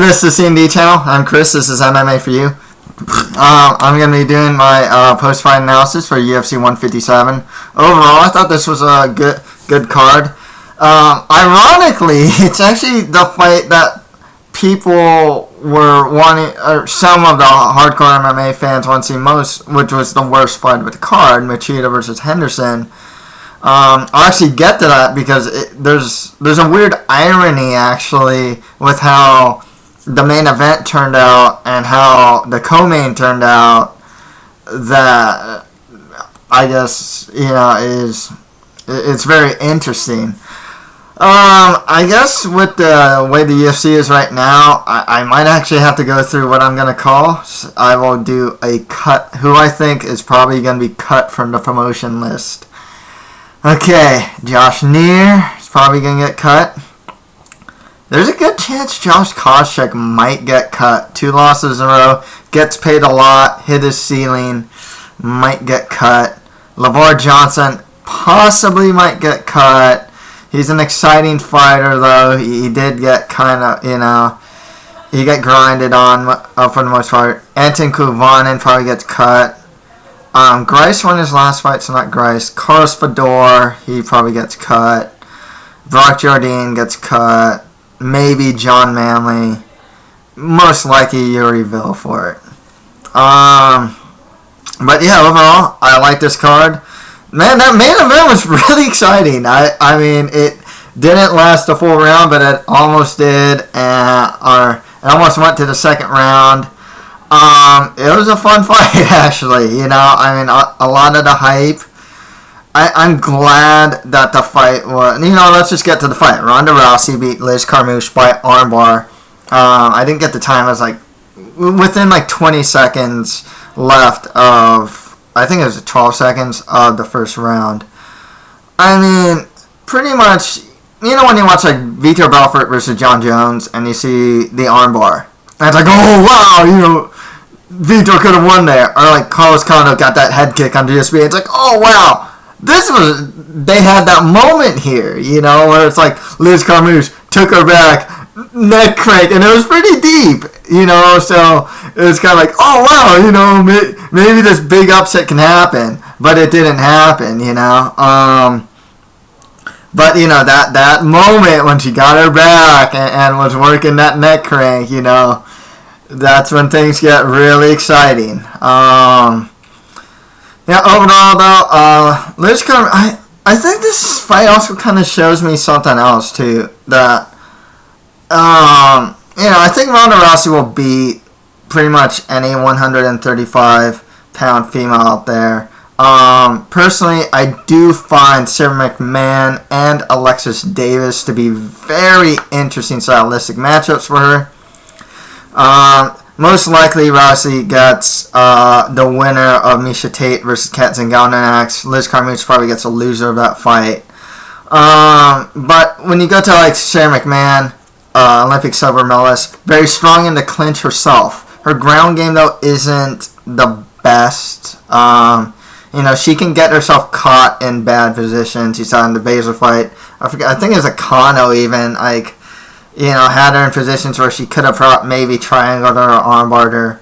this is C&D channel. I'm Chris. This is MMA for you. I'm going to be doing my post-fight analysis for UFC 157. Overall, I thought this was a good card. Ironically, it's actually the fight that people were wanting, or some of the hardcore MMA fans want to see most, which was the worst fight of the card, Machida versus Henderson. I'll actually get to that because there's a weird irony actually with how the main event turned out and how the co-main turned out that I guess it's very interesting. I guess with the way the UFC is right now, I might actually have to go through what I'm going to call. I will do a cut, who I think is probably going to be cut from the promotion list. Okay, Josh Neer is probably going to get cut. There's a good chance Josh Koscheck might get cut. 2 losses in a row, gets paid a lot, hit his ceiling, might get cut. LeVar Johnson possibly might get cut. He's an exciting fighter, though. He did get kind of, he got grinded on for the most part. Anton Kuvanen probably gets cut. Grice won his last fight, so not Grice. Carlos Fedor, he probably gets cut. Brock Jardine gets cut. Maybe John Manley. Most likely Yuri Villafort. But yeah, overall, I like this card. Man, that main event was really exciting. I mean, it didn't last a full round, but it almost did. It almost went to the second round. It was a fun fight, actually. I mean, a lot of the hype. I'm glad that the fight was... let's just get to the fight. Ronda Rousey beat Liz Carmouche by armbar. I didn't get the time. It was within 20 seconds left of... I think it was 12 seconds of the first round. I mean, pretty much... when you watch Vitor Belfort versus John Jones and you see the armbar. And it's oh, wow, Vitor could have won there. Or Carlos Condit got that head kick on GSP. It's oh, wow. They had that moment here, where it's Liz Carmouche took her back, neck crank, and it was pretty deep, so it was kind of oh, wow, maybe this big upset can happen, but it didn't happen, but, that moment when she got her back and was working that neck crank, that's when things get really exciting. Yeah, overall, though, Liz Carmouche, I think this fight also kind of shows me something else, too. That, I think Ronda Rousey will beat pretty much any 135-pound female out there. Personally, I do find Sarah McMahon and Alexis Davis to be very interesting stylistic matchups for her. Most likely, Rousey gets the winner of Miesha Tate versus Kat Zingano. Liz Carmouche probably gets a loser of that fight. But when you go to Sarah McMahon, Olympic silver medalist, very strong in the clinch herself. Her ground game though isn't the best. She can get herself caught in bad positions. You saw in the Baszler fight. I think it was a Kano even had her in positions where she could have maybe triangled her or armbarred her.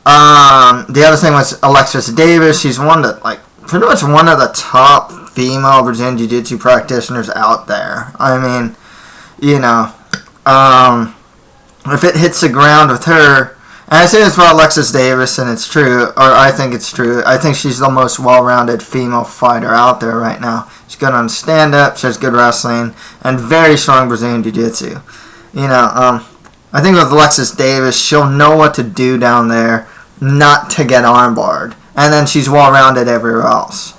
The other thing was Alexis Davis. She's pretty much one of the top female Brazilian Jiu-Jitsu practitioners out there. I mean, if it hits the ground with her, and I say this about Alexis Davis, and it's true, or I think it's true. I think she's the most well-rounded female fighter out there right now. She's good on stand-up, she has good wrestling, and very strong Brazilian Jiu-Jitsu. I think with Alexis Davis, she'll know what to do down there not to get armbarred. And then she's well-rounded everywhere else.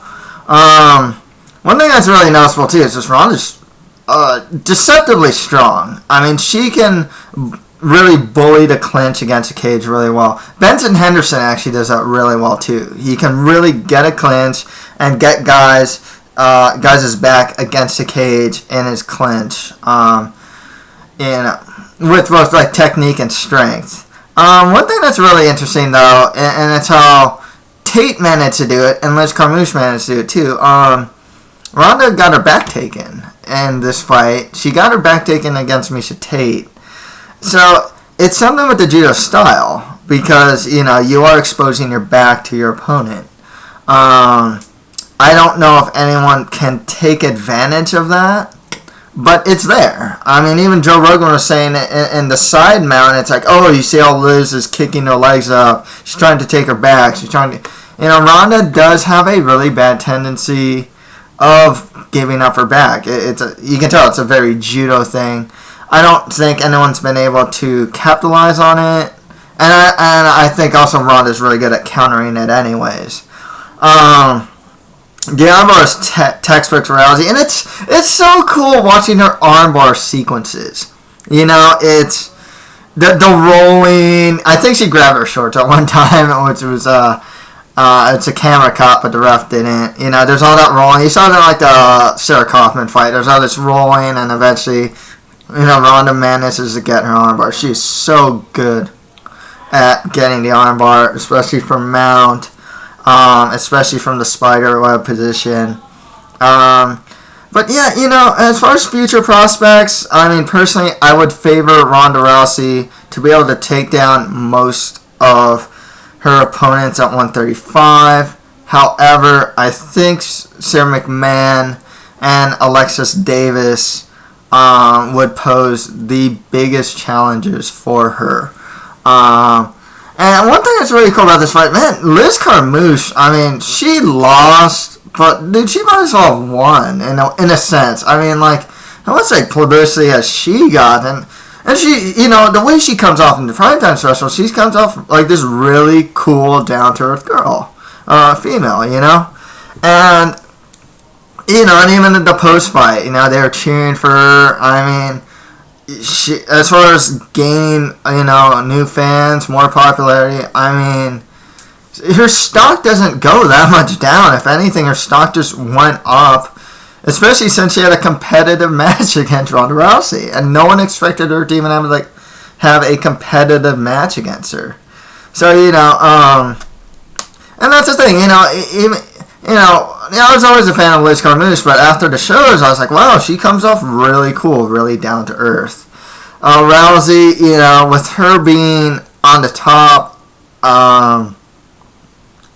One thing that's really noticeable, too, is just Ronda's deceptively strong. I mean, she can really bully the clinch against the cage really well. Benson Henderson actually does that really well, too. He can really get a clinch and get guys' back against the cage in his clinch. With both technique and strength. One thing that's really interesting though, and it's how Tate managed to do it, and Liz Carmouche managed to do it too. Ronda got her back taken in this fight. She got her back taken against Miesha Tate. So it's something with the judo style because, you know, you are exposing your back to your opponent. I don't know if anyone can take advantage of that, but it's there. I mean, even Joe Rogan was saying in the side mount, it's like, oh, you see how Liz is kicking her legs up. She's trying to take her back. She's trying to, you know, Ronda does have a really bad tendency of giving up her back. You can tell it's a very judo thing. I don't think anyone's been able to capitalize on it, and I think also Ronda's really good at countering it anyways. Diablo is textbook Rousey, and it's so cool watching her armbar sequences. You know, it's the rolling. I think she grabbed her shorts at one time, which was it's a camera cut, but the ref didn't. You know, there's all that rolling. You saw that like the Sarah Kaufman fight. There's all this rolling, and eventually, you know, Ronda manages to get her armbar. She's so good at getting the armbar, especially from mount, especially from the spider web position. But yeah, you know, as far as future prospects, I mean, personally, I would favor Ronda Rousey to be able to take down most of her opponents at 135. However, I think Sarah McMahon and Alexis Davis would pose the biggest challenges for her. And one thing that's really cool about this fight, man, Liz Carmouche, I mean, she lost, but dude, she might as well have won in a sense. I mean, like, how much like publicity has she gotten? And she, you know, the way she comes off in the primetime special, she comes off like this really cool, down-to-earth girl, female, you know? And, you know, and even in the post-fight, you know, they were cheering for her. I mean, she, as far as gain, you know, new fans, more popularity, I mean, her stock doesn't go that much down. If anything, her stock just went up. Especially since she had a competitive match against Ronda Rousey, and no one expected her to even have a competitive match against her. So, you know, and that's the thing, you know, even, you know, I was always a fan of Liz Carmouche, but after the shows, I was like, wow, she comes off really cool, really down to earth. Rousey, you know, with her being on the top,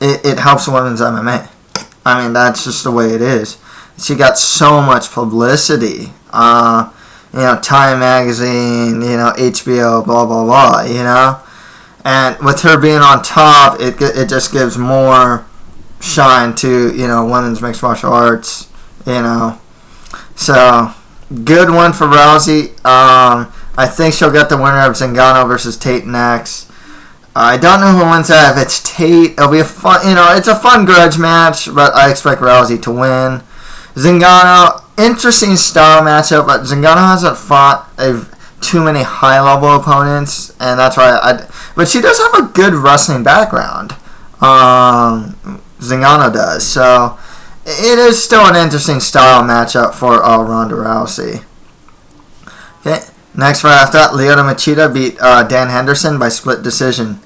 it helps women's MMA. I mean, that's just the way it is. She got so much publicity, you know, Time Magazine, you know, HBO, blah, blah, blah, you know. And with her being on top, it just gives more shine to, you know, women's mixed martial arts, you know. So, good one for Rousey. I think she'll get the winner of Zingano versus Tate next. I don't know who wins that. If it's Tate, it'll be a fun, you know, it's a fun grudge match, but I expect Rousey to win. Zingano, interesting style matchup, but Zingano hasn't fought too many high-level opponents, and that's why but she does have a good wrestling background. Zingano does, so it is still an interesting style matchup for Ronda Rousey. Okay, next fight after that, Lyoto Machida beat Dan Henderson by split decision.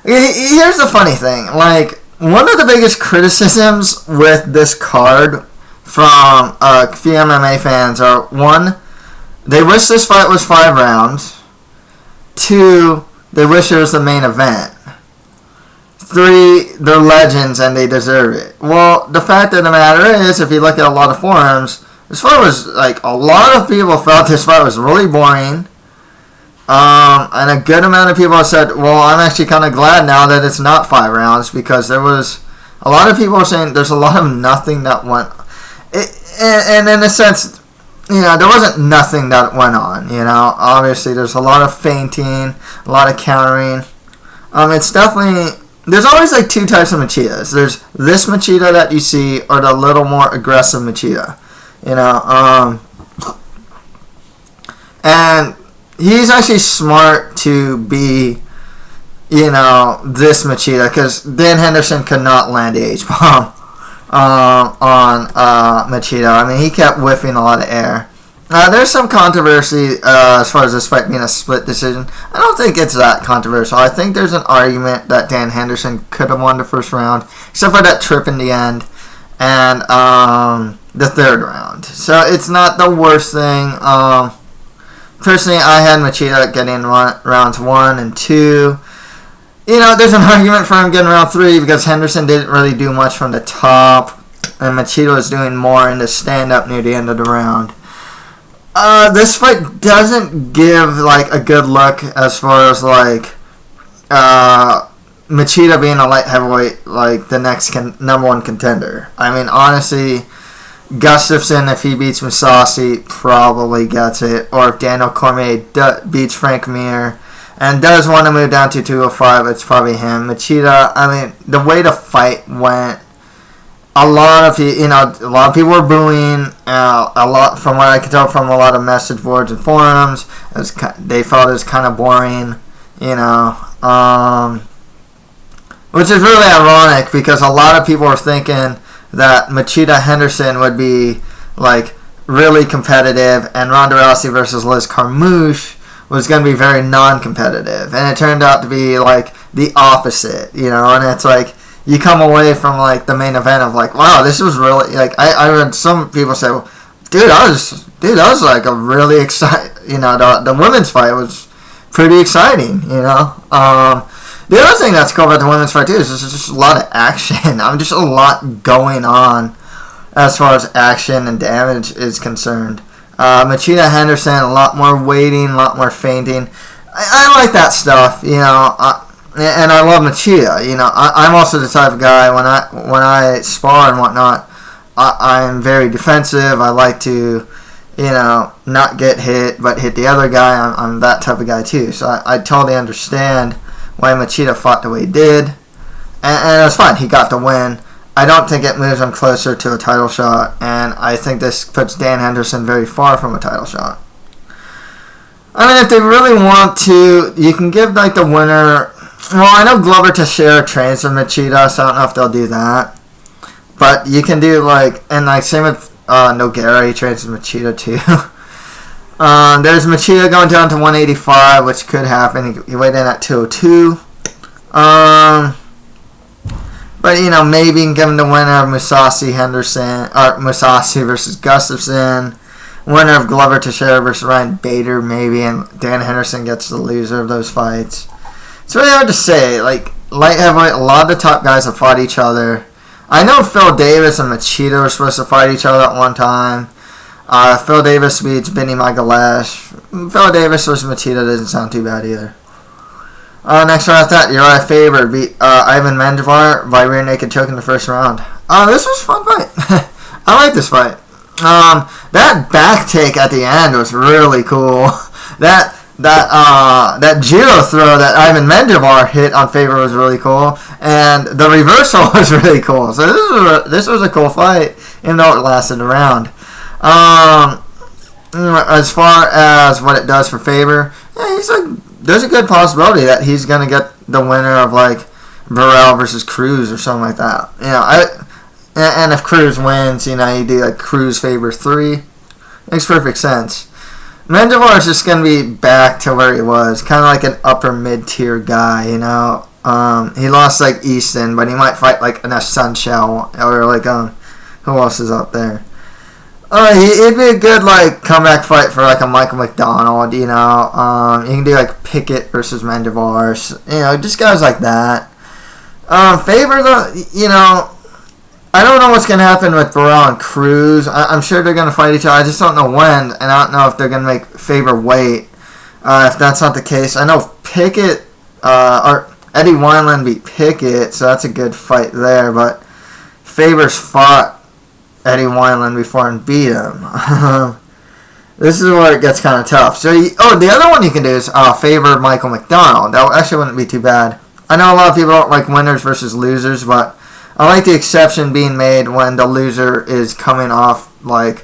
Here's the funny thing, like, one of the biggest criticisms with this card from a few MMA fans are, one, they wish this fight was 5 rounds. 2, they wish it was the main event. 3, they're legends and they deserve it. Well, the fact of the matter is, if you look at a lot of forums, this fight was, like, a lot of people felt this fight was really boring. And a good amount of people have said, well, I'm actually kind of glad now that it's not 5 rounds, because there was, a lot of people are saying there's a lot of nothing that went. And in a sense, you know, there wasn't nothing that went on, you know. Obviously, there's a lot of feinting, a lot of countering. It's definitely, there's always like 2 types of Machidas. There's this Machida that you see, or the little more aggressive Machida, you know. And he's actually smart to be, you know, this Machida, because Dan Henderson could not land the H-bomb on Machida. I mean, he kept whiffing a lot of air. There's some controversy as far as this fight being a split decision. I don't think it's that controversial. I think there's an argument that Dan Henderson could have won the first round, except for that trip in the end, and the third round. So it's not the worst thing. Personally, I had Machida getting rounds 1 and 2. There's an argument for him getting round 3 because Henderson didn't really do much from the top, and Machida was doing more in the stand-up near the end of the round. This fight doesn't give a good look as far as Machida being a light heavyweight, the next number 1 contender. I mean, honestly, Gustafsson, if he beats Mousasi, probably gets it. Or if Daniel Cormier beats Frank Mir and does want to move down to 205, it's probably him. Machida, I mean, the way the fight went, a lot of people were booing. A lot, from what I could tell from a lot of message boards and forums, they felt it was kind of boring. Which is really ironic because a lot of people were thinking that Machida Henderson would be really competitive and Ronda Rousey versus Liz Carmouche was going to be very non-competitive, and it turned out to be the opposite, and it's you come away from the main event of wow, this was really I read some people say, well, that was a really exciting, the women's fight was pretty exciting, The other thing that's cool about the women's fight too is there's just a lot of action. Just a lot going on as far as action and damage is concerned. Machida Henderson, a lot more waiting, a lot more feinting. I like that stuff, and I love Machida. I'm also the type of guy when I spar and whatnot, I'm very defensive. I like to, not get hit but hit the other guy. I'm that type of guy too. So I totally understand why Machida fought the way he did, and it was fine. He got the win. I don't think it moves him closer to a title shot, and I think this puts Dan Henderson very far from a title shot. I mean, if they really want to, you can give the winner. Well, I know Glover Teixeira trains with Machida, so I don't know if they'll do that. But you can do and same with Nogueira, he trains with Machida too. There's Machida going down to 185, which could happen. He weighed in at 202. But maybe you can give him the winner of Mousasi versus Gustafsson, winner of Glover Teixeira versus Ryan Bader, maybe, and Dan Henderson gets the loser of those fights. It's really hard to say. Light heavyweight, a lot of the top guys have fought each other. I know Phil Davis and Machida were supposed to fight each other at one time. Phil Davis beats Benny Magalesh. Phil Davis versus Machida doesn't sound too bad either. Next round after that, Uriah Faber beat Ivan Menjivar by rear naked choke in the first round. This was a fun fight. I like this fight. That back take at the end was really cool. That judo throw that Ivan Menjivar hit on Faber was really cool, and the reversal was really cool. So this was a cool fight, even though it lasted a round. As far as what it does for Faber, there's a good possibility that he's gonna get the winner of Burrell versus Cruz or something like that. And if Cruz wins, you do Cruz Faber 3. Makes perfect sense. Menjivar is just gonna be back to where he was, kind of like an upper mid-tier guy. He lost Easton, but he might fight Anesh Sunshell or who else is up there. It'd be a good comeback fight for a Michael McDonald. You can do Pickett versus Menjivar. Just guys like that. Faber though, I don't know what's gonna happen with Burrell and Cruz. I'm sure they're gonna fight each other. I just don't know when, and I don't know if they're gonna make Faber wait. If that's not the case, I know Pickett or Eddie Wineland beat Pickett, so that's a good fight there. But Faber's fought Eddie Wineland before and beat him. This is where it gets kind of tough. So, the other one you can do is Faber Michael McDonald. That actually wouldn't be too bad. I know a lot of people don't like winners versus losers, but I like the exception being made when the loser is coming off was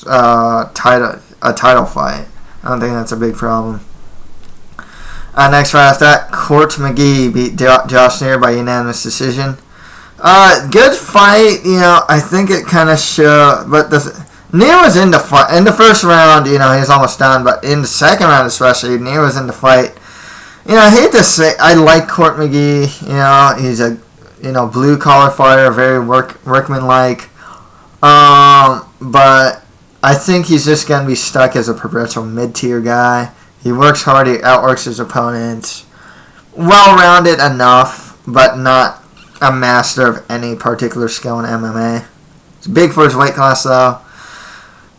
a title fight. I don't think that's a big problem. Next right after that, Court McGee beat Josh Neer by unanimous decision. Good fight, I think it kind of showed, but Neer was in the fight. In the first round, he was almost done, but in the second round especially, Neer was in the fight. I hate to say, I like Court McGee, he's a, blue-collar fighter, very workmanlike, but, I think he's just going to be stuck as a perpetual mid-tier guy. He works hard. He outworks his opponents. Well-rounded enough, but not a master of any particular skill in MMA. He's big for his weight class, though.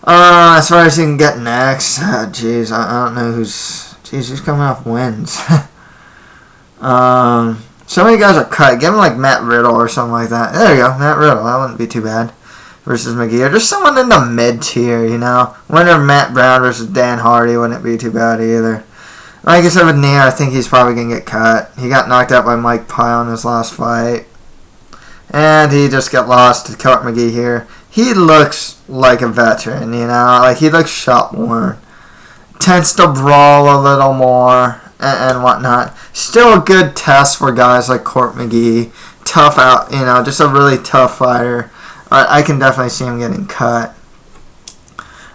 As far as he can get next, jeez, I don't know who's coming off wins. So many guys are cut. Give him like Matt Riddle or something like that. There you go, Matt Riddle. That wouldn't be too bad. Versus McGee. Or just someone in the mid-tier, you know. Winner of Matt Brown versus Dan Hardy wouldn't be too bad either. Like I said with Neer, I think he's probably going to get cut. He got knocked out by Mike Pyle in his last fight. And he just got lost to Court McGee here. He looks like a veteran, you know. Like, he looks shot-worn. Tends to brawl a little more and whatnot. Still a good test for guys like Court McGee. Tough out, you know, just a really tough fighter. I can definitely see him getting cut.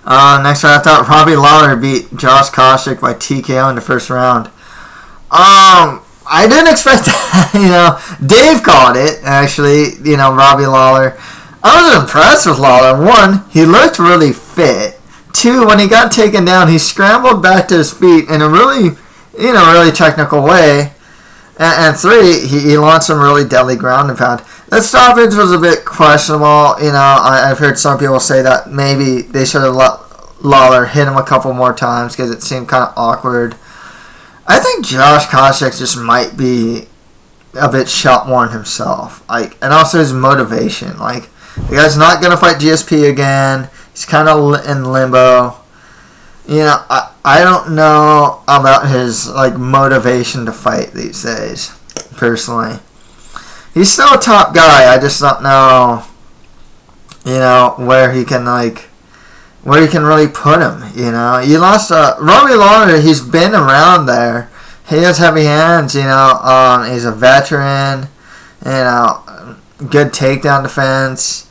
Next round, I thought Robbie Lawler beat Josh Koscheck by TKO in the first round. I didn't expect that, you know. Dave called it, actually, you know, Robbie Lawler. I was impressed with Lawler. One, he looked really fit. Two, when he got taken down, he scrambled back to his feet in a really, you know, really technical way. And three, he launched some really deadly ground and pound. That stoppage was a bit questionable. You know, I've heard some people say that maybe they should have let Lawler hit him a couple more times because it seemed kind of awkward. I think Josh Koscheck just might be a bit shot-worn himself. Like, and also his motivation. Like, the guy's not going to fight GSP again. He's kind of in limbo. You know, I don't know about his, like, motivation to fight these days, personally. He's still a top guy. I just don't know, you know, where he can really put him, you know. You lost Robbie Lawler. He's been around there. He has heavy hands, you know. He's a veteran, you know, good takedown defense.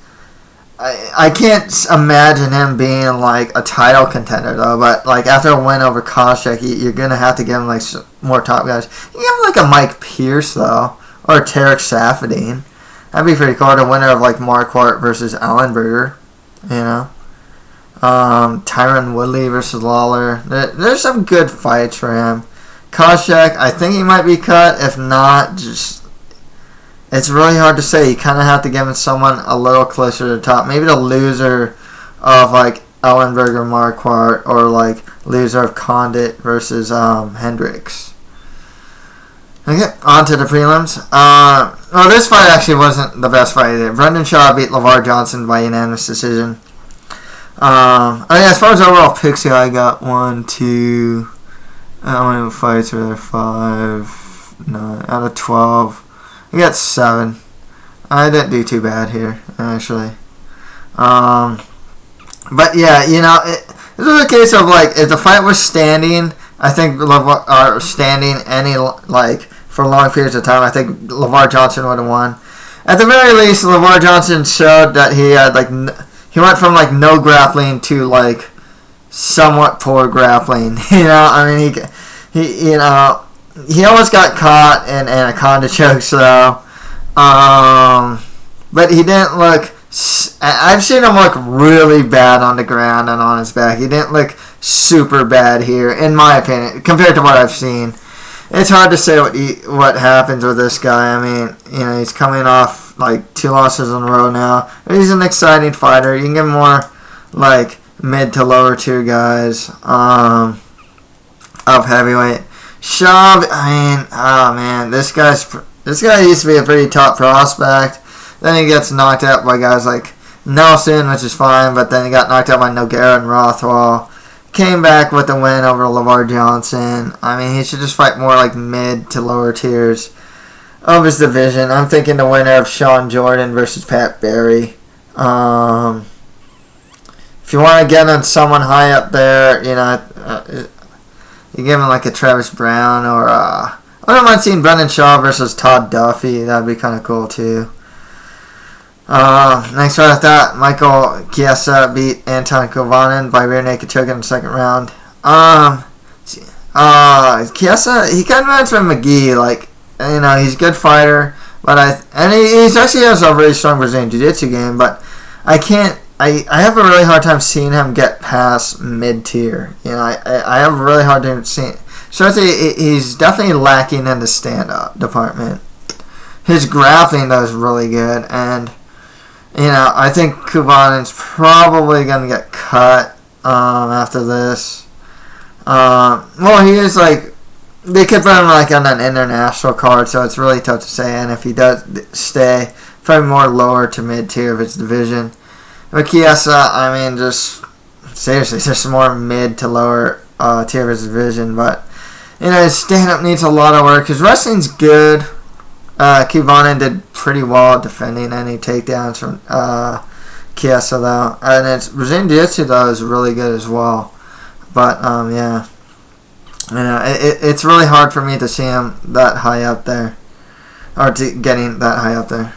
I can't imagine him being, like, a title contender, though. But, like, after a win over Koscheck, you're going to have to give him, like, more top guys. You give him, like, a Mike Pierce, though. Or Tarek Safadine. That'd be pretty cool. The winner of, like, Marquardt versus Ellenberger. You know. Tyron Woodley versus Lawler. There's some good fights for him. Koscheck, I think he might be cut. If not, just... It's really hard to say. You kind of have to give him someone a little closer to the top. Maybe the loser of, like, Ellenberger, Marquardt, or, like, loser of Condit versus Hendricks. Okay, on to the prelims. Well, this fight actually wasn't the best fight either. Brendan Shaw beat LeVar Johnson by unanimous decision. As far as overall picks here, I got 1, 2... How many fights were there? 5, 9, out of 12. I got 7. I didn't do too bad here, actually. But yeah, you know, this was a case of, like, if the fight was standing, I think standing any, like, for long periods of time, I think LeVar Johnson would have won. At the very least, LeVar Johnson showed that he had, like, he went from, like, no grappling to, like, somewhat poor grappling. You know, I mean, he you know, he almost got caught in anaconda chokes, though. But he didn't look... I've seen him look really bad on the ground and on his back. He didn't look super bad here, in my opinion, compared to what I've seen. It's hard to say what happens with this guy. I mean, you know, he's coming off, like, 2 losses in a row now. He's an exciting fighter. You can give him more, like, mid to lower tier guys of heavyweight. Shaw, I mean, oh man, this guy used to be a pretty top prospect. Then he gets knocked out by guys like Nelson, which is fine, but then he got knocked out by Nogueira and Rothwell. Came back with a win over LeVar Johnson. I mean, he should just fight more like mid to lower tiers of his division. I'm thinking the winner of Sean Jordan versus Pat Barry. If you want to get on someone high up there, you know, you give him like a Travis Brown or I don't mind seeing Brendan Shaw versus Todd Duffy. That'd be kind of cool too. Next fight I thought Michael Chiesa beat Anton Kovanen by rear naked choke in the second round. Chiesa, he kind of reminds me of McGee. Like, you know, he's a good fighter, but he actually has a really strong Brazilian Jiu-Jitsu game. But I can't I have a really hard time seeing him get past mid-tier. I have a really hard time seeing. So he's definitely lacking in the stand-up department. His grappling though is really good, and I think Kubanen's probably gonna get cut after this. Well, he is like, they could put him like on an international card, so it's really tough to say. And if he does stay, probably more lower to mid-tier of his division. But Chiesa, I mean, just seriously, just more mid to lower tier of his division. But his stand-up needs a lot of work. His wrestling's good. Kubanen did pretty well defending any takedowns from Chiesa though, and his Brazilian Jiu-Jitsu though is really good as well. But yeah, it's really hard for me to see him that high up there, or getting that high up there.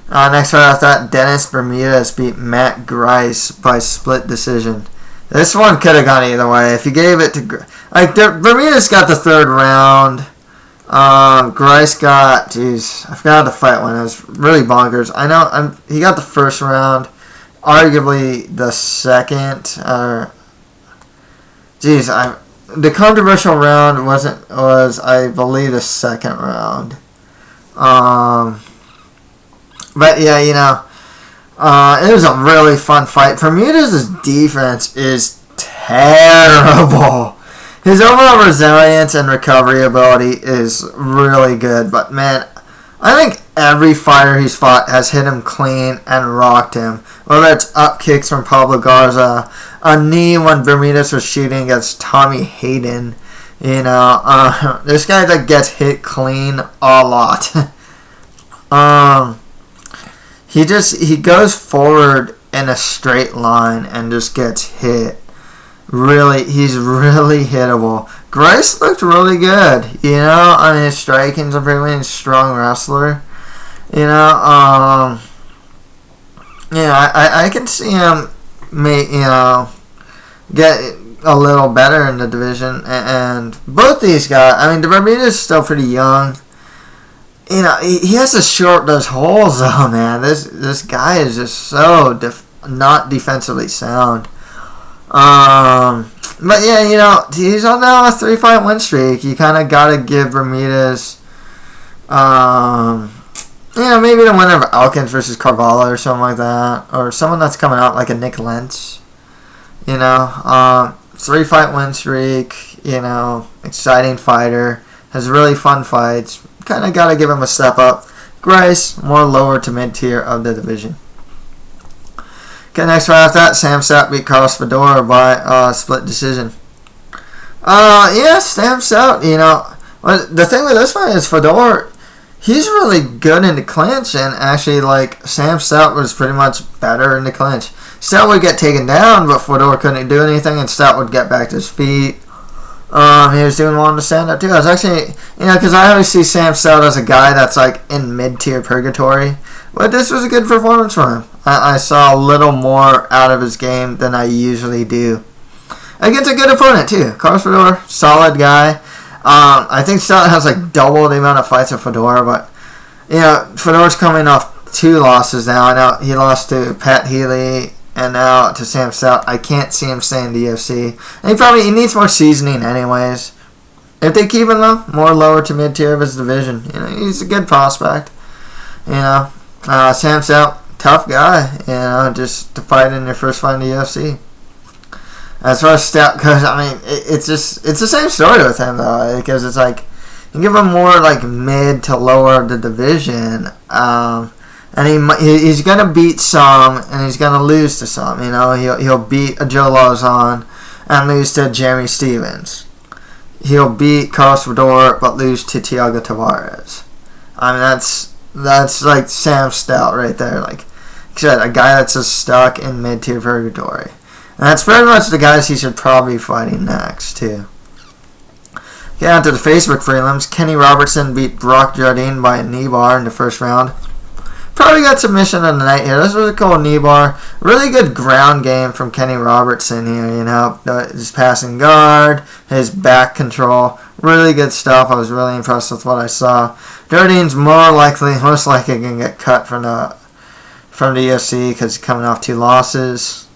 Next right off that, Dennis Bermudez beat Matt Grice by split decision. This one could have gone either way. If you gave it to Bermudez got the third round. Grice got, I forgot how the fight went. It was really bonkers. I know he got the first round, arguably the second. The controversial round was I believe the second round. But yeah, it was a really fun fight. Bermudez's defense is terrible. His overall resilience and recovery ability is really good, but man, I think every fighter he's fought has hit him clean and rocked him. Whether it's up kicks from Pablo Garza, a knee when Bermudez was shooting against Tommy Hayden, this guy that gets hit clean a lot. He goes forward in a straight line and just gets hit. He's really hittable. Grice looked really good, his striking's a pretty strong wrestler. I can see him get a little better in the division, and both these guys, I mean, Bermudez is still pretty young. He has to short those holes though, man. This guy is just so not defensively sound. But yeah, he's on now a 3-fight win streak. You kind of got to give Bermudez, maybe the winner of Elkins versus Carvalho or something like that, or someone that's coming out like a Nick Lentz. 3-fight win streak. Exciting fighter, has really fun fights. Kind of got to give him a step up. Grice, more lower to mid-tier of the division. Okay, next right after that, Sam Stout beat Carlos Fedor by split decision. Sam Stout, the thing with this fight is Fedor, he's really good in the clinch, and actually, Sam Stout was pretty much better in the clinch. Stout would get taken down, but Fedor couldn't do anything, and Stout would get back to his feet. He was doing well in the stand-up, too. I was actually, because I always see Sam Stout as a guy that's, in mid-tier purgatory. But this was a good performance for him. I saw a little more out of his game than I usually do. Against a good opponent, too. Carlos Fedor, solid guy. I think Stout has, double the amount of fights of Fedor, but, Fedor's coming off 2 losses now. I know he lost to Pat Healy and now to Sam Stout. I can't see him staying in the UFC. And he needs more seasoning anyways. If they keep him, though, more lower to mid-tier of his division. He's a good prospect. Sam Stout, tough guy, just to fight in your first fight in the UFC. As far as Stout goes, it's the same story with him, though, because it's you give him more, mid to lower of the division, and he's going to beat some, and he's going to lose to some, he'll beat a Joe Lauzon and lose to Jeremy Stevens. He'll beat Carlos Fedor, but lose to Thiago Tavares. That's Sam Stout right there. Like I said, a guy that's just stuck in mid-tier purgatory. And that's pretty much the guys he should probably be fighting next, too. Get on to the Facebook prelims. Kenny Robertson beat Brock Jardine by a knee bar in the first round. Probably got submission of the night here. This was a cool knee bar. Really good ground game from Kenny Robertson here, his passing guard, his back control. Really good stuff. I was really impressed with what I saw. Jardine's most likely going to get cut from from the UFC because he's coming off 2 losses.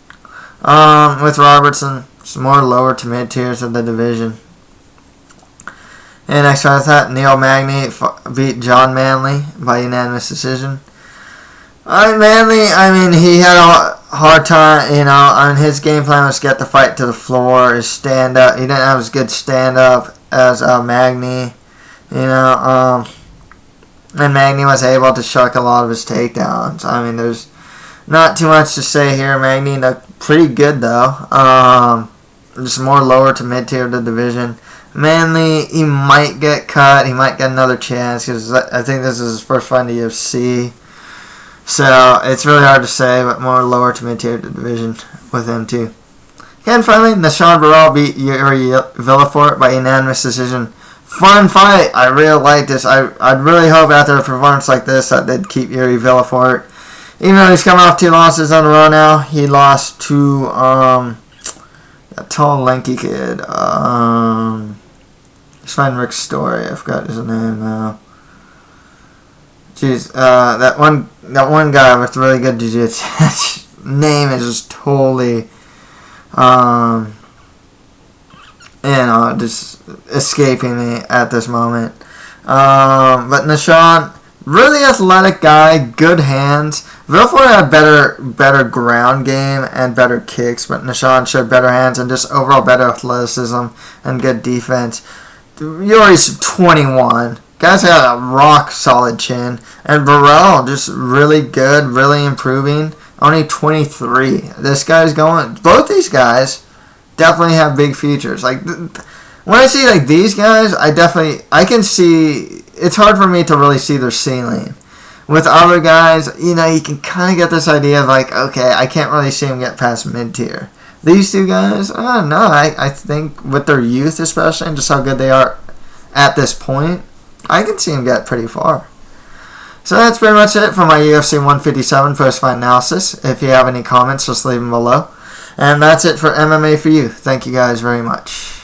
With Robertson, some more lower to mid tiers of the division. And next fight, that Neil Magny beat John Manley by unanimous decision. Manley, I mean, he had a hard time, his game plan was to get the fight to the floor, his stand-up. He didn't have as good stand-up as Magny, and Magny was able to shuck a lot of his takedowns. I mean, there's not too much to say here. Magny looked pretty good, though. Just more lower to mid-tier of the division. Manley, he might get cut. He might get another chance because I think this is his first fight in the UFC. So it's really hard to say, but more lower to mid-tier division with him too. And finally, Nashawn Burrell beat Yuri Villafort by unanimous decision. Fun fight. I really like this. I'd really hope after a performance like this that they'd keep Yuri Villafort. Even though he's coming off 2 losses on the row now, he lost to a tall, lanky kid. Just find Rick's story. I forgot his name now. Jeez, that one guy with really good jiu-jitsu name is just totally, just escaping me at this moment. But Nashawn, really athletic guy, good hands. Villafort had better ground game and better kicks, but Nashawn showed better hands and just overall better athleticism and good defense. Yuri's 21. Guys got a rock solid chin. And Burrell just really good, really improving. Only 23. This guy's going. Both these guys definitely have big futures. Like when I see like these guys, I can see. It's hard for me to really see their ceiling. With other guys, you can kind of get this idea of like, okay, I can't really see them get past mid tier. These 2 guys, I don't know. I think with their youth, especially, and just how good they are at this point, I can see them get pretty far. So that's pretty much it for my UFC 157 post-fight analysis. If you have any comments, just leave them below. And that's it for MMA for you. Thank you guys very much.